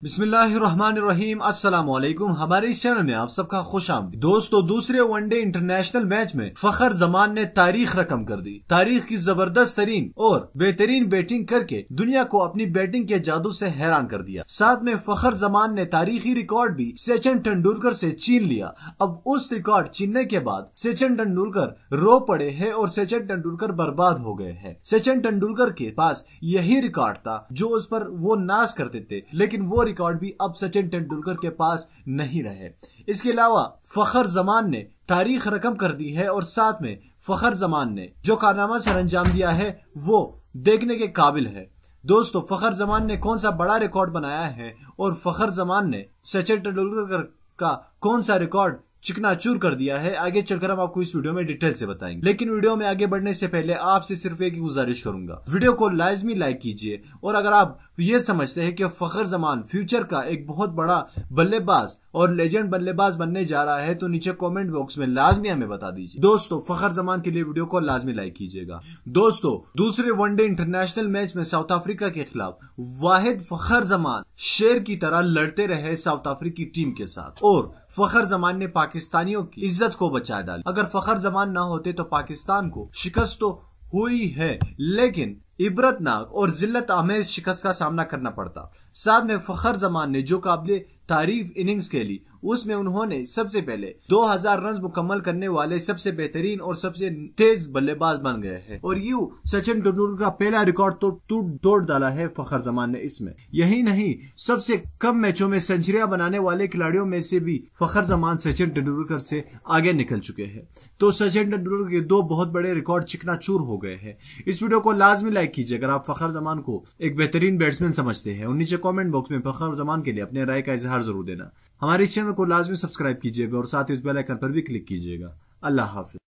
बिस्मिल्लाहिर्रहमानिर्रहीम अस्सलाम वालेकुम। हमारे इस चैनल में आप सबका खुश आमदीद। दोस्तों, दूसरे वनडे इंटरनेशनल मैच में फखर जमान ने तारीख रकम कर दी। तारीख की जबरदस्त तरीन और बेहतरीन बैटिंग करके दुनिया को अपनी बैटिंग के जादू से हैरान कर दिया। साथ में फखर जमान ने तारीखी रिकॉर्ड भी सचिन तेंदुलकर से छीन लिया। अब उस रिकॉर्ड छीनने के बाद सचिन तेंदुलकर रो पड़े हैं और सचिन तेंदुलकर बर्बाद हो गए हैं। सचिन तेंदुलकर के पास यही रिकॉर्ड था जो उस पर वो नाज करते थे, लेकिन वो रिकॉर्ड भी अब सचिन तेंदुलकर के पास नहीं रहे। इसके अलावा फखर जमान ने तारीख रकम कर दी है और साथ में फखर जमान ने जो कारनामा सर अंजाम दिया है वो देखने के काबिल है। दोस्तों, फखर जमान ने कौन सा बड़ा रिकॉर्ड बनाया है और फखर जमान ने सचिन तेंदुलकर का कौन सा रिकॉर्ड चिकनाचूर कर दिया है, आगे चलकर हम आपको इस वीडियो में डिटेल से बताएंगे। लेकिन वीडियो में आगे बढ़ने से पहले आपसे सिर्फ एक ही गुजारिश करूंगा, वीडियो को लाजमी लाइक कीजिए। और अगर आप ये समझते हैं कि फखर जमान फ्यूचर का एक बहुत बड़ा बल्लेबाज और लेजेंड बल्लेबाज बनने जा रहा है तो नीचे कमेंट बॉक्स में लाजमी हमें बता दीजिए। दोस्तों, फखर जमान के लिए वीडियो को लाजमी लाइक कीजिएगा। दोस्तों, दूसरे वनडे इंटरनेशनल मैच में साउथ अफ्रीका के खिलाफ वाहिद फखर जमान शेर की तरह लड़ते रहे साउथ अफ्रीकी टीम के साथ और फखर जमान ने पाकिस्तानियों की इज्जत को बचा डाली। अगर फखर जमान ना होते तो पाकिस्तान को शिकस्त तो हुई है, लेकिन इबरतनाक और जिल्लत आमेज शिकस्त का सामना करना पड़ता। साथ में फखर जमान ने जो काबिल तारीफ इनिंग्स खेली उसमें उन्होंने सबसे पहले 2000 रन मुकम्मल करने वाले सबसे बेहतरीन और सबसे तेज बल्लेबाज बन गए हैं और यूं सचिन तेंदुलकर का पहला रिकॉर्ड तो तोड़ डाला है फखर जमान ने इसमें। यही नहीं, सबसे कम मैचों में सेंचुरियां बनाने वाले खिलाड़ियों में से भी फखर जमान सचिन तेंदुलकर से आगे निकल चुके हैं। तो सचिन तेंदुलकर के दो बहुत बड़े रिकॉर्ड चिकनाचूर हो गए हैं। इस वीडियो को लाजमी लाइक कीजिए अगर आप फखर जमान को एक बेहतरीन बैट्समैन समझते हैं और नीचे कमेंट बॉक्स में फखर जमान के लिए अपने राय का इजहार जरूर देना। हमारे इस चैनल को लाजमी सब्सक्राइब कीजिएगा और साथ ही उस बेल आइकन पर भी क्लिक कीजिएगा। अल्लाह हाफिज।